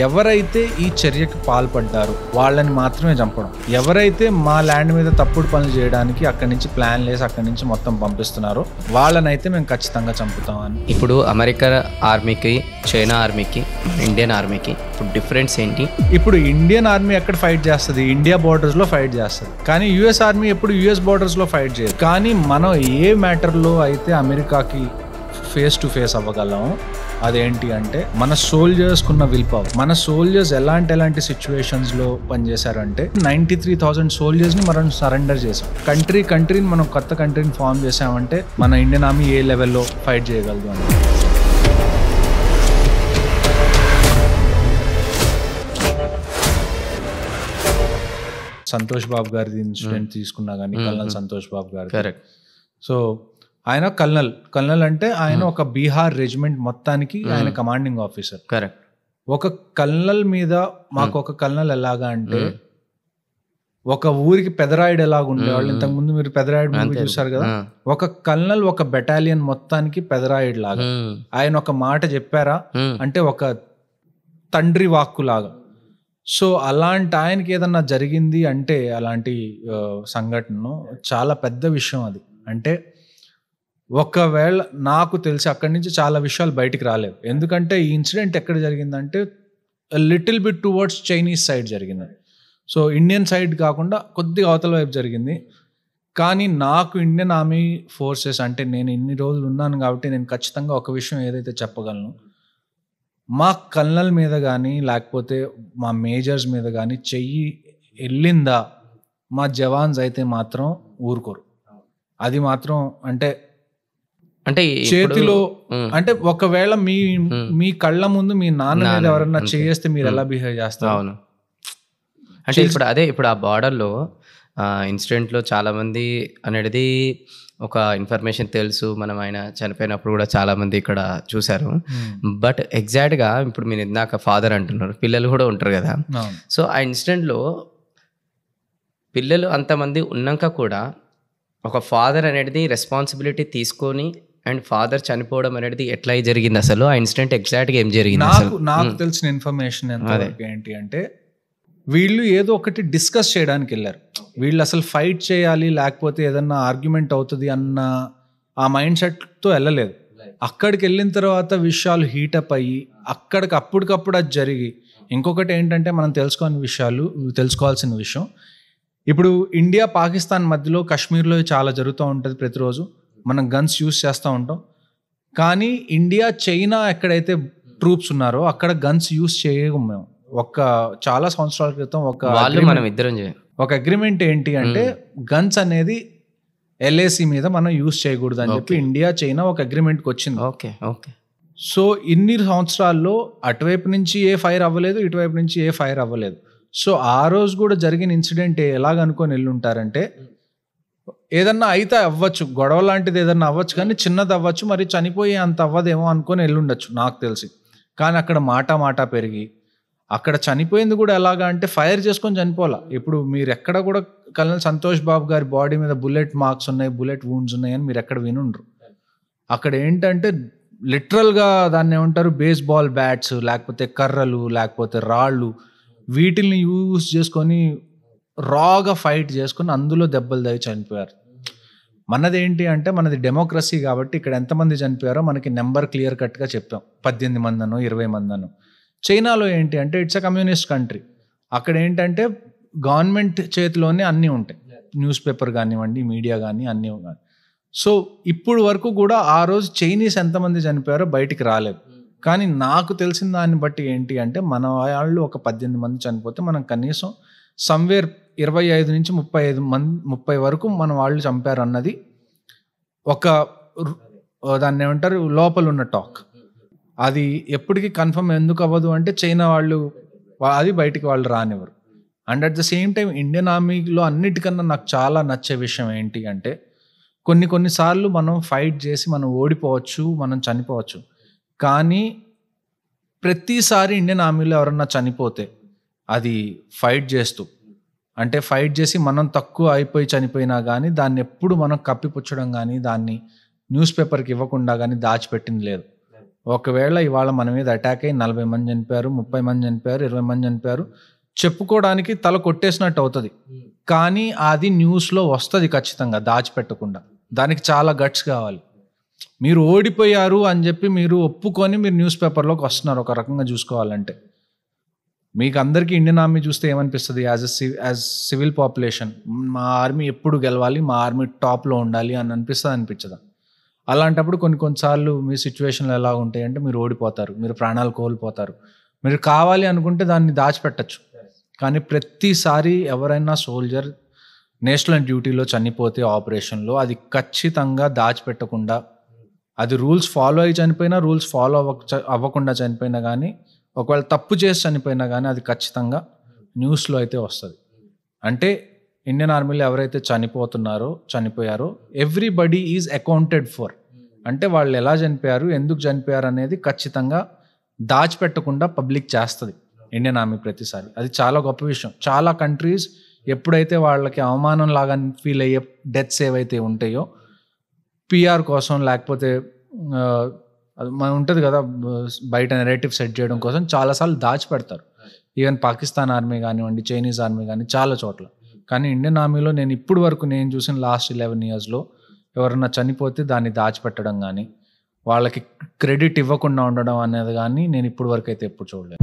ఎవరైతే ఈ చర్యకి పాల్పడ్డారో వాళ్ళని మాత్రమే చంపడం. ఎవరైతే మా ల్యాండ్ మీద తప్పుడు పనులు చేయడానికి అక్కడి నుంచి ప్లాన్ లేసి అక్కడి నుంచి మొత్తం పంపిస్తున్నారో వాళ్ళనైతే మేము ఖచ్చితంగా చంపుతామని. ఇప్పుడు అమెరికా ఆర్మీకి, చైనా ఆర్మీకి, ఇండియన్ ఆర్మీకి ఇప్పుడు డిఫరెన్స్ ఏంటి? ఇప్పుడు ఇండియన్ ఆర్మీ ఎక్కడ ఫైట్ చేస్తుంది? ఇండియా బోర్డర్స్ లో ఫైట్ చేస్తుంది. కానీ యుఎస్ ఆర్మీ ఎప్పుడు యుఎస్ బోర్డర్స్ లో ఫైట్ చేయదు. కానీ మనం ఏ మ్యాటర్లో అయితే అమెరికాకి ఫేస్ టు ఫేస్ అవ్వగలం అదేంటి అంటే మన సోల్జర్స్కున్న విల్ పవర్. మన సోల్జర్స్ ఎలాంటి సిచ్యువేషన్స్లో పనిచేశారంటే 93,000 సోల్జర్స్ని మనం సరెండర్ చేసాం. కంట్రీని మనం కొత్త కంట్రీని ఫామ్ చేసామంటే మన ఇండియన్ ఆర్మీ ఏ లెవెల్లో ఫైట్ చేయగలదు అని. సంతోష్ బాబు గారి ఇన్సిడెంట్ తీసుకున్నా కానీ, కల్నల్ సంతోష్ బాబు గారు. సో ఆయన కల్నల్ అంటే ఆయన ఒక బీహార్ రెజిమెంట్ మొత్తానికి ఆయన కమాండింగ్ ఆఫీసర్. కరెక్ట్. ఒక కల్నల్ మీద మాకు ఒక కల్నల్ ఎలాగా అంటే ఒక ఊరికి పెదరాయుడు ఎలాగ ఉండేవాళ్ళు. ఇంతకు ముందు మీరు పెదరాయుడు మూవీ చూసారు కదా. ఒక కల్నల్ ఒక బెటాలియన్ మొత్తానికి పెదరాయుడు లాగా. ఆయన ఒక మాట చెప్పారా అంటే ఒక తండ్రి వాక్కు లాగా. సో అలాంటి ఆయనకి ఏదన్నా జరిగింది అంటే అలాంటి సంఘటన చాలా పెద్ద విషయం అది. అంటే ఒకవేళ నాకు తెలిసి అక్కడి నుంచి చాలా విషయాలు బయటికి రాలేవు. ఎందుకంటే ఈ ఇన్సిడెంట్ ఎక్కడ జరిగిందంటే little bit towards Chinese side జరిగింది. సో ఇండియన్ సైడ్ కాకుండా కొద్దిగా అవతల వైపు జరిగింది. కానీ నాకు ఇండియన్ ఆర్మీ ఫోర్సెస్ అంటే నేను ఇన్ని రోజులు ఉన్నాను కాబట్టి నేను ఖచ్చితంగా ఒక విషయం ఏదైతే చెప్పగలను, మా కల్నల్ మీద కానీ లేకపోతే మా మేజర్స్ మీద కానీ చెయ్యి వెళ్ళిందా మా జవాన్స్ అయితే మాత్రం ఊరుకోరు. అది మాత్రం అంటే చేతిలో అంటే ఒకవేళ మీ కళ్ళ ముందు మీ నాన్న మీద ఎవరన్నా చేస్తే మీరు ఎలా బిహేవ్ చేస్తారు? అవును. అంటే ఇప్పుడు ఆ బార్డర్లో ఇన్సిడెంట్లో చాలామంది అనేది ఒక ఇన్ఫర్మేషన్ తెలుసు. మనం ఆయన చనిపోయినప్పుడు కూడా చాలామంది ఇక్కడ చూశారు. బట్ ఎగ్జాక్ట్గా ఇప్పుడు మీరు ఇందాక ఫాదర్ అంటున్నారు, పిల్లలు కూడా ఉంటారు కదా. సో ఆ ఇన్సిడెంట్లో పిల్లలు అంతమంది ఉన్నాక కూడా ఒక ఫాదర్ అనేది రెస్పాన్సిబిలిటీ తీసుకొని అండ్ ఫాదర్ చనిపోవడం అనేది ఎట్లా జరిగింది అసలు? ఆ ఇన్సిడెంట్ ఎగ్జాక్ట్గా ఏం జరిగింది? నాకు తెలిసిన ఇన్ఫర్మేషన్ ఏంటి అంటే వీళ్ళు ఏదో ఒకటి డిస్కస్ చేయడానికి వెళ్ళారు. వీళ్ళు అసలు ఫైట్ చేయాలి లేకపోతే ఏదన్నా ఆర్గ్యుమెంట్ అవుతుంది అన్న ఆ మైండ్ సెట్తో వెళ్ళలేదు. అక్కడికి వెళ్ళిన తర్వాత విషయాలు హీటప్ అయ్యి అప్పటికప్పుడు అది జరిగి, ఇంకొకటి ఏంటంటే మనం తెలుసుకోవాల్సిన విషయం, ఇప్పుడు ఇండియా పాకిస్తాన్ మధ్యలో కాశ్మీర్లో చాలా జరుగుతూ ఉంటుంది. ప్రతిరోజు మనం గన్స్ యూస్ చేస్తూ ఉంటాం. కానీ ఇండియా చైనా ఎక్కడైతే ట్రూప్స్ ఉన్నారో అక్కడ గన్స్ యూస్ చేయము మేము. చాలా సంవత్సరాల క్రితం ఒక అగ్రిమెంట్ ఏంటి అంటే గన్స్ అనేది ఎల్ఏసి మీద మనం యూస్ చేయకూడదు అని చెప్పి ఇండియా చైనా ఒక అగ్రిమెంట్కి వచ్చింది. ఓకే. సో ఇన్ని సంవత్సరాల్లో అటువైపు నుంచి ఏ ఫైర్ అవ్వలేదు, ఇటువైపు నుంచి ఏ ఫైర్ అవ్వలేదు. సో ఆ రోజు కూడా జరిగిన ఇన్సిడెంట్ ఎలాగనుకొని వెళ్ళుంటారంటే ఏదన్నా అయితే అవ్వచ్చు, గొడవ లాంటిది ఏదన్నా అవ్వచ్చు, కానీ చిన్నది అవ్వచ్చు, మరి చనిపోయి అంత అవ్వదేమో అనుకొని వెళ్ళుండొచ్చు నాకు తెలిసి. కానీ అక్కడ మాట పెరిగి అక్కడ చనిపోయింది కూడా ఎలాగా అంటే ఫైర్ చేసుకొని చనిపోలా. ఇప్పుడు మీరు ఎక్కడ కూడా కల్నల్ సంతోష్ బాబు గారి బాడీ మీద బుల్లెట్ మార్క్స్ ఉన్నాయి, బుల్లెట్ వూండ్స్ ఉన్నాయి అని మీరు ఎక్కడ వినుండ్రు. అక్కడ ఏంటంటే లిటరల్గా దాన్ని ఏమంటారు, బేస్బాల్ బ్యాట్స్ లేకపోతే కర్రలు లేకపోతే రాళ్ళు వీటిల్ని యూజ్ చేసుకొని రాగా ఫైట్ చేసుకొని అందులో దెబ్బలు తగిలి చనిపోయారు. మనది ఏంటి అంటే మనది డెమోక్రసీ కాబట్టి ఇక్కడ ఎంతమంది చనిపోయారో మనకి నెంబర్ క్లియర్ కట్గా చెప్పాం, 18 మందనో 20 మందనో. చైనాలో ఏంటి అంటే ఇట్స్ అ కమ్యూనిస్ట్ కంట్రీ. అక్కడ ఏంటంటే గవర్నమెంట్ చేతిలోనే అన్నీ ఉంటాయి, న్యూస్ పేపర్ కానివ్వండి, మీడియా కానీ అన్నీ కానీ. సో ఇప్పుడు వరకు కూడా ఆ రోజు చైనీస్ ఎంతమంది చనిపోయారో బయటికి రాలేదు. కానీ నాకు తెలిసిన దాన్ని బట్టి ఏంటి అంటే మన వాళ్ళు ఒక 18 మంది చనిపోతే మనం కనీసం సమ్వేర్ 25 నుంచి 30 వరకు మన వాళ్ళు చంపారు అన్నది ఒక దాన్ని ఏమంటారు లోపల ఉన్న టాక్. అది ఎప్పటికీ కన్ఫర్మ్ ఎందుకు అవ్వదు అంటే చైనా వాళ్ళు అది బయటికి వాళ్ళు రానివ్వరు. And at the same time Indian ఆర్మీలో అన్నిటికన్నా నాకు చాలా నచ్చే విషయం ఏంటి అంటే కొన్నిసార్లు మనం ఫైట్ చేసి మనం ఓడిపోవచ్చు, మనం చనిపోవచ్చు. కానీ ప్రతిసారి ఇండియన్ ఆర్మీలో ఎవరన్నా చనిపోతే అది ఫైట్ చేసి మనం తక్కువ అయిపోయి చనిపోయినా కానీ దాన్ని ఎప్పుడు మనం కప్పిపుచ్చడం కానీ దాన్ని న్యూస్ పేపర్కి ఇవ్వకుండా కానీ దాచిపెట్టింది లేదు. ఒకవేళ ఇవాళ మన మీద అటాక్ అయ్యి 40 మంది చనిపోయారు, 30 మంది చనిపోయారు, 20 మంది చనిపోయారు, చెప్పుకోవడానికి తల కొట్టేసినట్టు అవుతుంది. కానీ అది న్యూస్లో వస్తుంది ఖచ్చితంగా, దాచిపెట్టకుండా. దానికి చాలా గట్స్ కావాలి. మీరు ఓడిపోయారు అని చెప్పి మీరు ఒప్పుకొని మీరు న్యూస్ పేపర్లోకి వస్తున్నారు ఒక రకంగా చూసుకోవాలంటే. మీకు అందరికీ ఇండియన్ ఆర్మీ చూస్తే ఏమనిపిస్తుంది? యాజ్ సివిల్ పాపులేషన్, మా ఆర్మీ ఎప్పుడు గెలవాలి, మా ఆర్మీ టాప్లో ఉండాలి అని అనిపించదా? అలాంటప్పుడు కొన్నిసార్లు మీ సిచ్యువేషన్లు ఎలా ఉంటాయి అంటే మీరు ఓడిపోతారు, మీరు ప్రాణాలు కోల్పోతారు. మీరు కావాలి అనుకుంటే దాన్ని దాచిపెట్టచ్చు. కానీ ప్రతిసారి ఎవరైనా సోల్జర్ నేషనల్ డ్యూటీలో చనిపోతే ఆపరేషన్లో అది ఖచ్చితంగా దాచిపెట్టకుండా, అది రూల్స్ ఫాలో అయ్యి చనిపోయినా, రూల్స్ ఫాలో అవ్వకుండా చనిపోయినా కానీ, ఒకవేళ తప్పు చేసి చనిపోయినా కానీ అది ఖచ్చితంగా న్యూస్లో అయితే వస్తుంది. అంటే ఇండియన్ ఆర్మీలో ఎవరైతే చనిపోయారో ఎవ్రీబడి ఈజ్ అకౌంటెడ్ ఫర్. అంటే వాళ్ళు ఎలా చనిపోయారు, ఎందుకు చనిపోయారు అనేది ఖచ్చితంగా దాచిపెట్టకుండా పబ్లిక్ చేస్తుంది ఇండియన్ ఆర్మీ ప్రతిసారి. అది చాలా గొప్ప విషయం. చాలా కంట్రీస్ ఎప్పుడైతే వాళ్ళకి అవమానం లాగా ఫీల్ అయ్యే డెత్స్ ఏవైతే ఉంటాయో పిఆర్ కోసం, లేకపోతే మనం ఉంటుంది కదా బయట నెరేటివ్ సెట్ చేయడం కోసం చాలాసార్లు దాచిపెడతారు. ఈవెన్ పాకిస్తాన్ ఆర్మీ కానివ్వండి, చైనీస్ ఆర్మీ కానీ చాలా చోట్ల. కానీ ఇండియన్ ఆర్మీలో నేను ఇప్పుడు వరకు నేను చూసిన లాస్ట్ 11 yearsలో ఎవరన్నా చనిపోతే దాన్ని దాచిపెట్టడం కానీ, వాళ్ళకి క్రెడిట్ ఇవ్వకుండా ఉండడం అనేది కానీ నేను ఇప్పుడు వరకు అయితే ఎప్పుడు చూడలేదు.